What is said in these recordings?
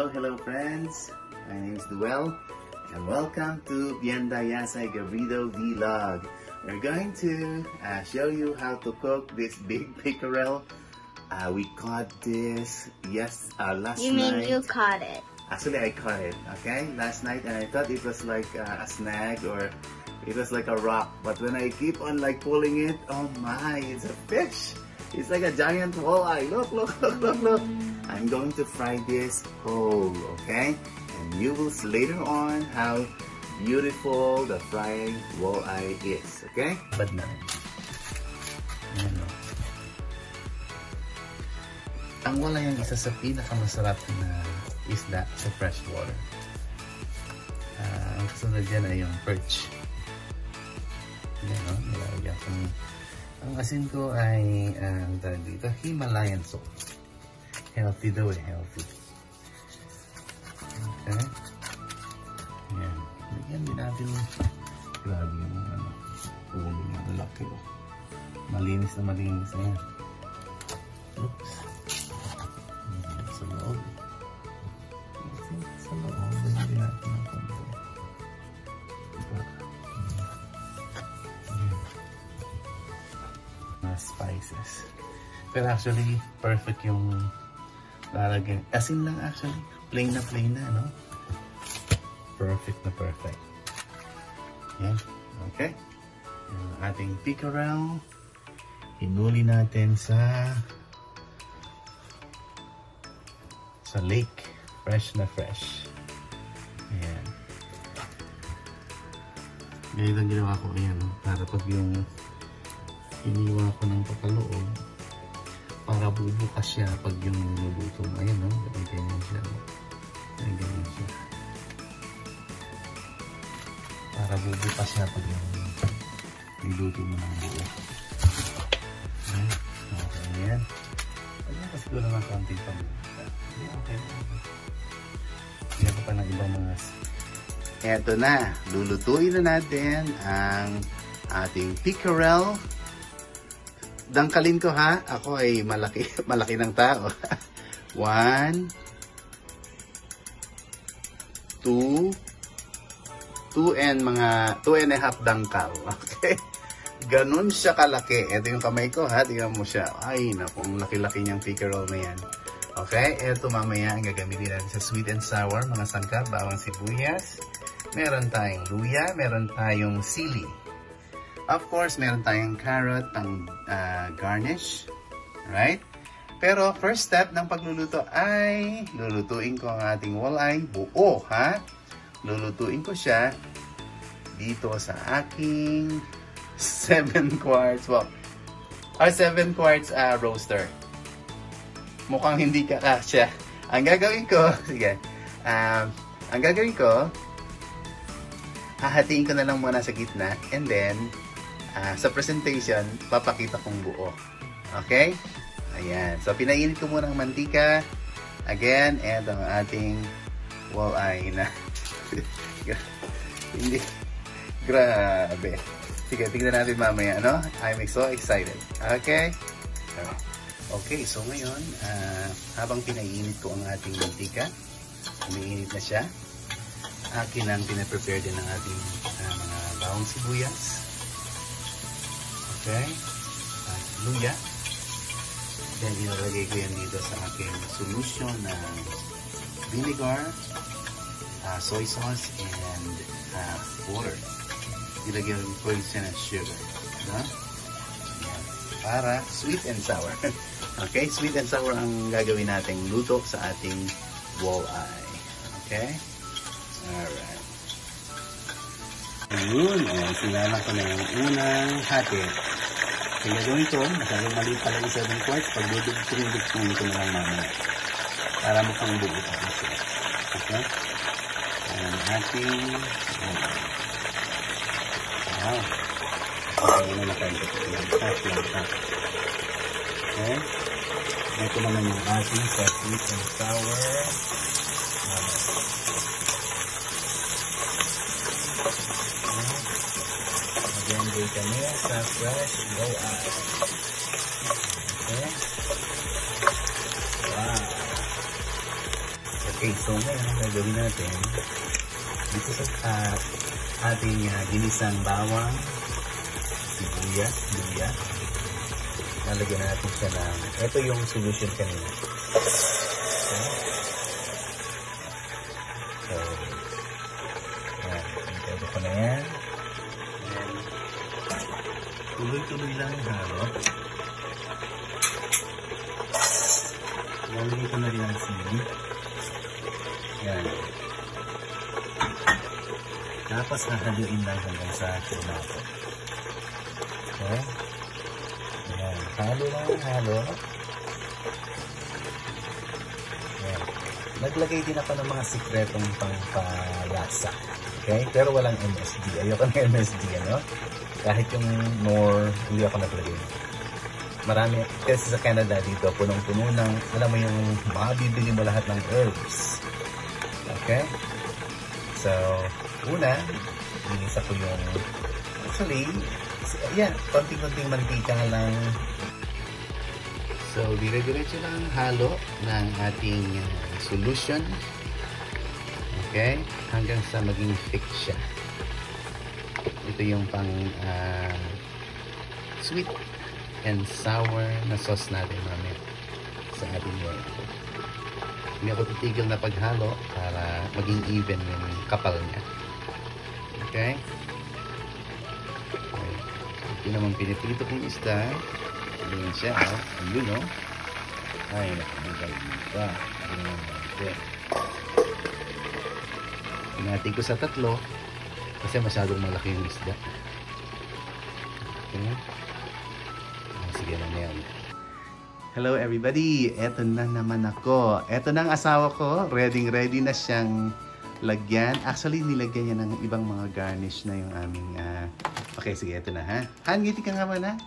Hello friends. My name is Duel and welcome to Vianda Yasay Gabrido Vlog. We're going to show you how to cook this big pickerel. We caught this last night. You mean you caught it? Actually, I caught it, okay, last night, and I thought it was like a snag or it was like a rock. But when I keep on like pulling it, oh my, it's a fish. It's like a giant walleye. Look, look, look, look, look. I'm going to fry this whole, okay? And you will see later on how beautiful the fried walleye is, okay? But na. Ayan o. Ang walleye ang isa sa pinakamasarap na isda sa freshwater. Ang kasunod dyan ay yung perch. Ayan o, nilalagyan ko. Ang asin ko ay tawag dito, Himalayan salt. Healthy daw eh, healthy. Okay. Ayan. Lagyan din natin. Grabe yung ulo niya. Malaki o. Malinis na malinis na yan. Oops. Sa loob. Sa loob. Lagyan natin ng konti. Spices. Pero actually, perfect yung lalagyan. Asin lang actually. Plain na, no? Perfect na perfect. Yan. Okay. Yung ating pickerel. Hinuli natin sa lake. Fresh na fresh. Ayan. Ganyan ang ginawa ko. Ayan. Para pag yung iniwa ko ng papaloob para bubukas siya pag yung niluto mo. Ayan, no? Ganyan siya. Ganyan siya. Para bubukas siya pag yung niluto mo ng buo. Ayan. Okay, ayan. Ayan, kasi doon naman konting pambuka. Ayan, okay. Ayan ko pa ng ibang mga. Eto na. Lulutuin na natin ang ating pickerel. Dangkalin ko ha. Ako ay malaki ng tao. 1, 2 and 2 and a half dangkal. Okay? Ganun siya kalaki. Ito yung kamay ko ha. Tingnan mo siya. Ay, naku, ang laki-laki niyang pickerel na yan. Okay? Ito mamaya ang gagamitin natin sa sweet and sour. Mga sangkap, bawang sibuyas. Meron tayong luya. Meron tayong sili. Of course, meron tayong carrot pang garnish. Right? Pero first step ng pagluluto ay lulutuin ko ang ating walleye buo, ha? Lulutuin ko siya dito sa aking 7 quarts, well, 7 quarts roaster. Mukhang hindi kakasya. Ang gagawin ko, sige, ang gagawin ko, hahatiin ko na lang muna sa gitna and then sa presentation, papakita kong buo. Okay? Ayan. So, pinainit ko muna ang mantika. Again, and ang ating walleye na. Hindi. Grabe. Sige, tignan natin mamaya, ano? I'm so excited. Okay? Okay, so ngayon, habang pinainit ko ang ating mantika, umiinit na siya. Akin ang pinaprepare din ng ating mga bawang sibuyas. Okay? Luya. Then, ilalagay ko yan dito sa aking solution ng vinegar, soy sauce, and water. Ilagyan ko siya ng sugar. Diba? Yan. Para sweet and sour. Okay? Sweet and sour ang gagawin nating luto sa ating walleye. Okay? Alright. Ayun, sinala ko na yung unang hati. Kaya gawin ko, masyadong mali pala yung 7 quarts. Pag dudugtong ko na lang mamaya. Para mukhang buo pa siya. Okay? Ayan, ating wow. Okay, na kayo. Okay? Ito naman yung ating sweet and sour. Again, kami sa fresh walleye. Okay? Wow. Okay, so ngayon gagawin natin dito sa ating ginisang bawang, sibuyas, luya. Lalagyan natin siya ng, ito yung solution kanina. Okay. So, yan. Ito ko na yan. And, tuloy-tuloy lang halo. Lalagay ko na rin ang sili. Yan. Tapos hahaluin lang hanggang sa tomato. Okay. Yan. Halo lang, halo. Yan. Naglagay din ako ng mga sikretong pangpalasa. Okay? Pero walang MSG. Ayoko ng MSG, ano? Kahit yung more, hindi ako naglagay. Marami, kasi sa Canada dito, punong-puno ng, alam mo yung mabibili mo lahat ng herbs. Okay? So, una, inisa ko yung, actually, yan, konting-konting mantika lang. So, dire-diretso lang ang halo ng ating solution. Okay? Hanggang sa maging thick siya. Ito yung pang sweet and sour na sauce natin mamaya sa ating world. Hindi ako titigil na paghalo para maging even yung kapal niya. Okay? Okay. Ito naman pinipito kong isda. Ayun siya, oh. Ayun, oh. Ay, nakagaling pa. Okay. Pinati ko sa 3 kasi masyadong malaki yung isda. Okay. Sige na yan. Hello everybody! Eto na naman ako. Eto na ang asawa ko. Ready na siyang lagyan. Actually, nilagyan niya ng ibang mga garnish na yung aming... Okay, sige. Eto na, ha? Han, ngiti ka nga muna.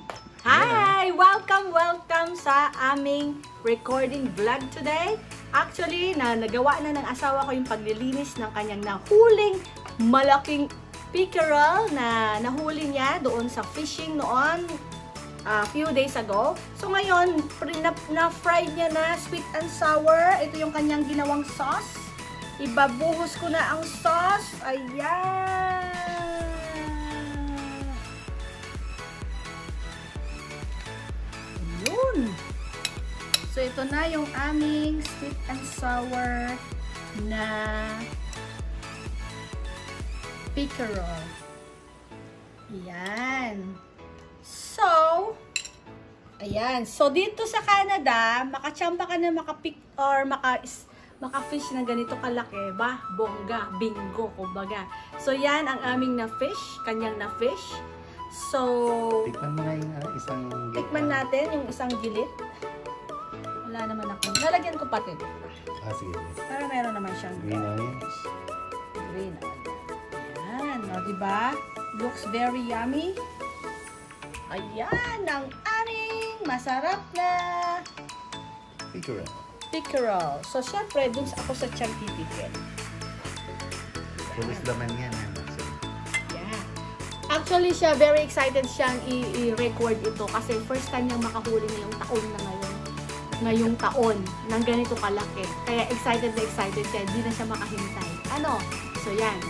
Hi! Welcome sa aming recording vlog today. Actually, nagawa na ng asawa ko yung paglilinis ng kanyang nahuling malaking pickerel na nahuli niya doon sa fishing noon a few days ago. So ngayon, na-fry niya na sweet and sour. Ito yung kanyang ginawang sauce. Ibabuhos ko na ang sauce. Ayan! Ayun! So ito na yung aming sweet and sour na pickerel. Ayan. So, ayan. So, dito sa Canada, makachamba ka na makapick or maka-fish na ganito kalaki. Ba? Bongga. Bingo, kumbaga. So, yan ang aming na-fish. Kanyang na-fish. So, Tikman mo nga yung isang... tikman natin yung isang gilid. Wala naman ako. Lalagyan ko pati. Sige. Para meron naman siyang Green onions. green onion. Ayan. O, diba? Looks very yummy. Ayan, ang aming masarap na pickerel. So, syempre, dun ako sa tiyan pipikil. Tulis laman yan. Yeah. Actually, siya, very excited siyang i-record ito kasi first time niyang makahuli ngayong taon na ngayon. Ngayong taon, ng ganito kalaki. Kaya excited na excited siya. Hindi na siya makahintay. Ano? So, yan.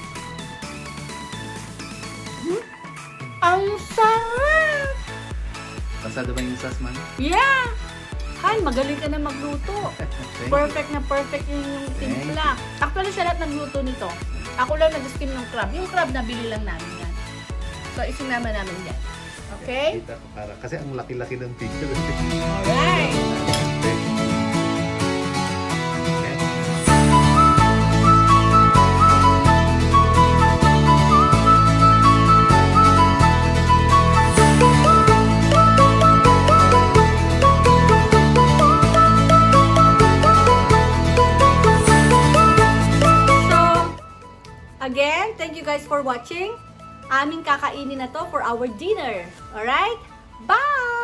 Ang sarap! Pasado ba yung sauce, man? Yeah! Han, magaling ka na magluto. Perfect na perfect yung timpla. Actually, siya lahat nagluto nito. Ako lang nag-skim ng crab. Yung crab na bili lang namin yan. So, isinama namin yan. Okay? Kasi ang laki-laki ng picture. Alright! Again, thank you guys for watching. Aming kakainin na to for our dinner. Alright? Bye!